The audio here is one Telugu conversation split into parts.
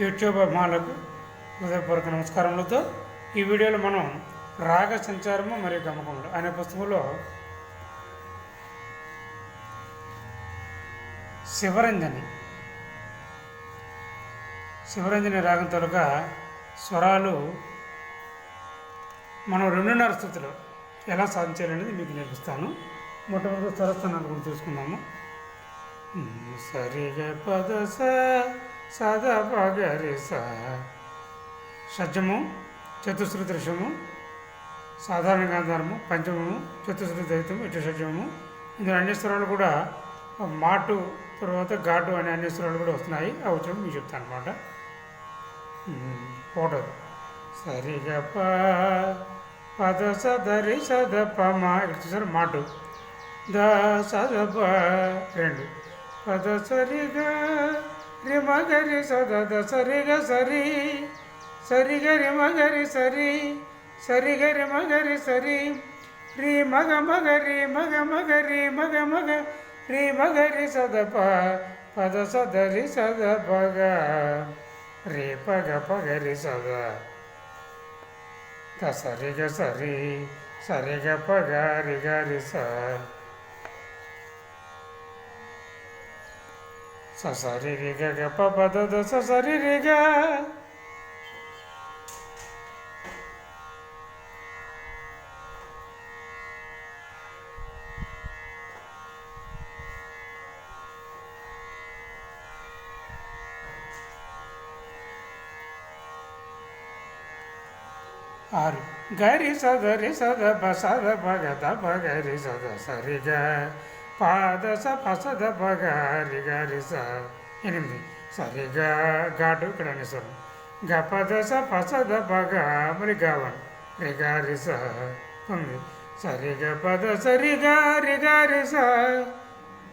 యూట్యూబ్ అభిమానులకు హృదయపూర్వక నమస్కారములతో ఈ వీడియోలో మనం రాగ సంచారము మరియు గమకములు అనే పుస్తకంలో శివరంజని రాగం తాలూకా స్వరాలు మనం 2:30 స్థుతిలో ఎలా సాధించాలనేది మీకు నేర్పిస్తాను. మొట్టమొదటి స్వరస్థానాలు కూడా చూసుకుందాము. సరిగ పద సద పగరి స షడ్జము, చతుశ్రుతి త్రిశము, సాధారణ గాంధారము, పంచమము, చతుశ్రుతి దైతము, ఇటు షడ్జము. ఇందులో అన్ని స్వరాలు కూడా మాటు తర్వాత ఘాటు అనే అన్ని స్వరాలు కూడా వస్తున్నాయి. అవి వచ్చినప్పుడు మీకు చెప్తాను అనమాట. ఫోటో సరిగ పద సదరి సద పమ, ఇక్కడ చూసారు మాటు ద సద ప 2 పద సరిగ రి మగరి సద ద సరిగ సరి సరిగ రి మగరి సరి సరిగ రి మగరి సరి రి మగ మగరి మగ మగరి మగ మగ రి మగరి సద ప పద సదరి సద పగ రే పగ పగరి సద ద సరిగ సరి సరిగ పగ రి గరి స సరి రి గ ప పద ద సరి రి గ ఆరు గరి సదరి సద ప సద పగ ద పగరి సద సరి గ పాద స పసద పగ రి గరి స 8 సరి గ ఘాటు ఇక్కడ అనే స్వరం గ పద స పసద పగ మరి గవన్ రి గరి స 9 సరి గ పద సరి గ రి గరి స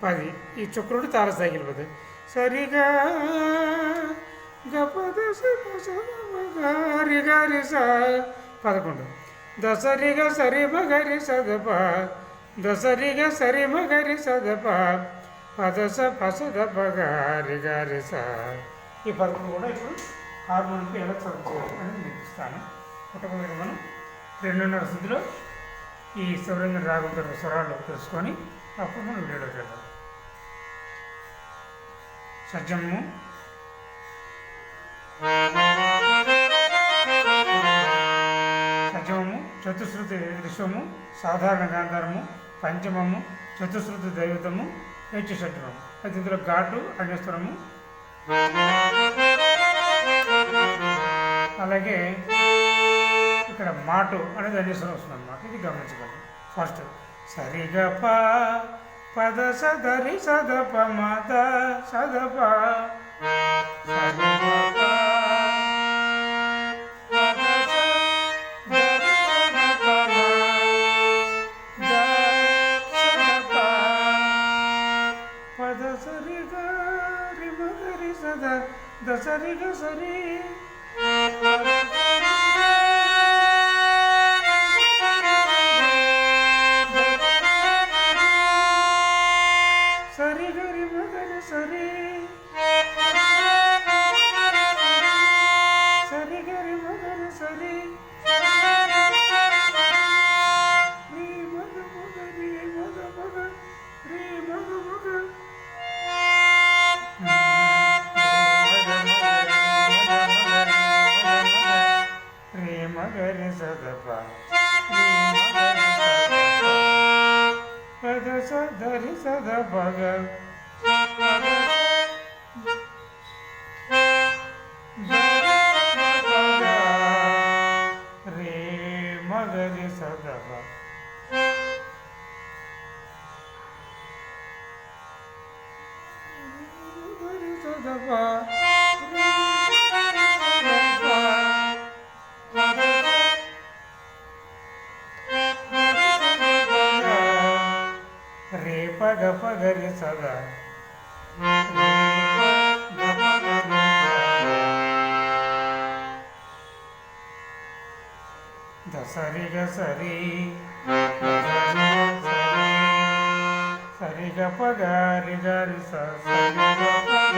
10 ఈ చుక్రుడు తారస్థాయికి వెళ్ళిపోతాయి. సరి గ గ పద స పసద పగ రి గరి స 11 దసరిగ సరి మగరి సదప దసరిగ సరి మగరి సదప పదస పసద పగారి గారి స. ఈ 11 కూడా ఇప్పుడు హార్మోన్కి ఎలా చదువు చేయాలి అని నేర్పిస్తాను. మొట్టమొదటి మనం 2:30 స్థితిలో ఈ శివరంజని రాగం స్వరాలు తెలుసుకొని అప్పుడు మనం వీడియోలోకి వెళ్దాం. షడ్జము, చతుశ్రుతి త్రిశము, సాధారణ గాంధారము, పంచమము, చతుశ్రుతి దైవతము, హెచ్చు షడ్జమము. అయితే ఇందులో ఘాటు అన్యస్వరము, అలాగే ఇక్కడ మాటు అనేది అన్యస్వరం వస్తుంది అన్నమాట. ఇది గమనించగలరు. ఫస్ట్ సరిగ ప పద సదరి సద ప మద సద ప దసరి గసరి సరి గరి మగరి సరి సరి గరి మగరి సరి రీ మగ మగ రీ మగ మగ రీ మగ మగ మగరి సదప పద సదరి సద పగ రే మగరి సదప మగరి సదప రే పగ పగరి సదా దసరి గ సరి సరి గ పగ రి గ రి స సరి గ పగ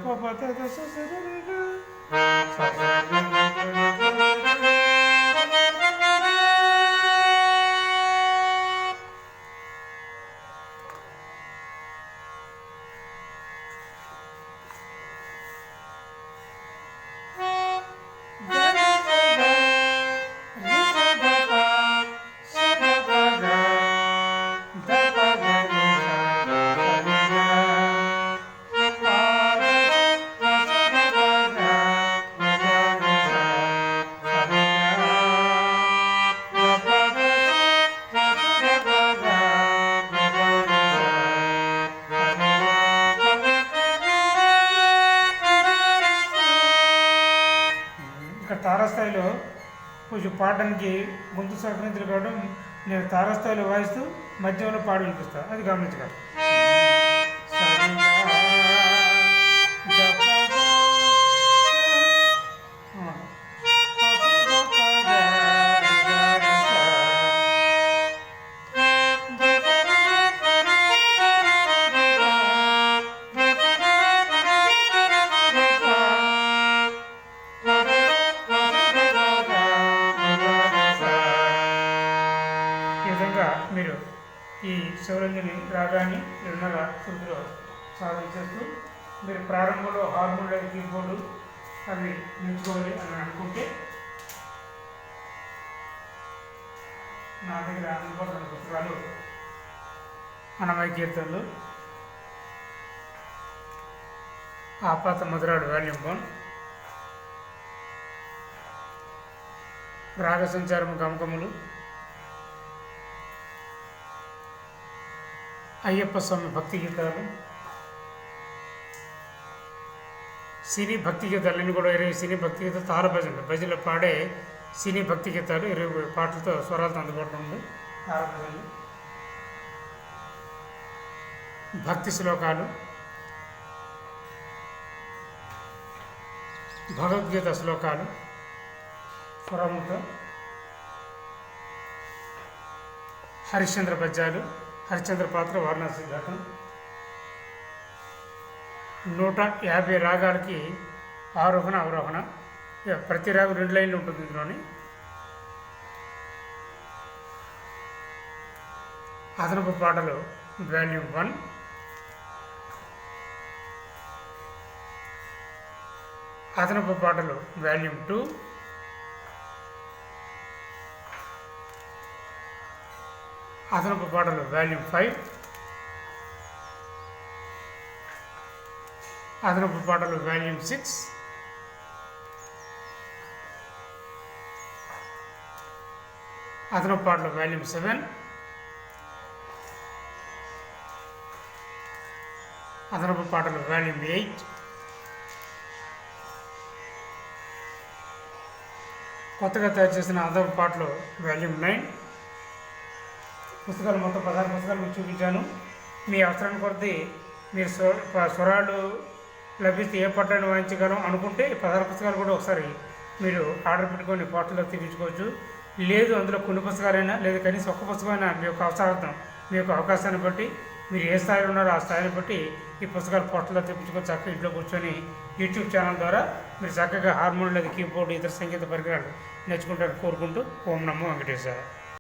గప పద దస సరిగా ఇక్కడ తారాస్థాయిలో కొంచెం పాడడానికి గొంతు సహకరించలు కావడం నేను తారాస్థాయిలో వాయిస్తూ మధ్యంలో పాడి వినిపిస్తాను, అది గమనించగలరు. ఈ విధంగా మీరు ఈ శివరంజని రాగాన్ని నిర్మల శుద్ధిలో సాధన చేస్తూ మీరు ప్రారంభంలో హార్మోన్ కీబోర్డు అవి నేర్చుకోవాలి అని అనుకుంటే నా దగ్గర అందుబాటులో ఉన్న పుస్తకాలు అన్నమయ్య కీర్తనలు, ఆపాత మధురాడు వాల్యూమ్ 1, రాగ సంచారము గమకములు, అయ్యప్ప స్వామి భక్తి గీతాలు, సినీ భక్తి గీతాలన్నీ కూడా 20 సినీ భక్తి గీతాలు, తార భజనలు పాడే సినీ భక్తి గీతాలు 20 పాటలతో స్వరాలతో అందుబాటులో ఉంది. తార భజనలు, భక్తి శ్లోకాలు, భగవద్గీత శ్లోకాలు స్వరముతో, హరిశ్చంద్ర పద్యాలు, హరిశ్చంద్ర పాత్ర వారణాసి ఘటన, 150 రాగాలకి ఆరోహణ అవరోహణ, ప్రతి రాగం 2 లైన్లు ఉంటుంది ఇందులోని. అదనపు పాటలు వాల్యూమ్ 1, అదనపు పాటలు వాల్యూమ్ 2, అదనపు పాటలు వాల్యూమ్ 5, అదనపు పాటలు వాల్యూమ్ 6, అదనపు పాటలు వాల్యూమ్ 7, అదనపు పాటలు వాల్యూమ్ 8, కొత్తగా తయారు చేసిన అదనపు పాటలు వాల్యూమ్ 9. పుస్తకాలు మొత్తం 16 పుస్తకాలు మీకు చూపించాను. మీ అవసరాన్ని కొద్దీ మీరు స్వరాలు లభిస్తే ఏ పట్టాన్ని వాయించగలం అనుకుంటే 16 పుస్తకాలు కూడా ఒకసారి మీరు ఆర్డర్ పెట్టుకొని పోర్టల్లో తెప్పించుకోవచ్చు. లేదు అందులో కొన్ని పుస్తకాలైనా లేదు కనీసం ఒక్క పుస్తకమైనా మీ యొక్క అవసరార్థం మీ యొక్క అవకాశాన్ని బట్టి మీరు ఏ స్థాయిలో ఉన్నారో ఆ స్థాయిని బట్టి ఈ పుస్తకాలు పోర్టల్లో తెప్పించుకొని చక్కగా ఇంట్లో కూర్చొని యూట్యూబ్ ఛానల్ ద్వారా మీరు చక్కగా హార్మోన్ లేదా కీబోర్డు ఇతర సంగీత పరికరాలు నేర్చుకుంటారని కోరుకుంటూ ఓం నమో వెంకటేశాయ.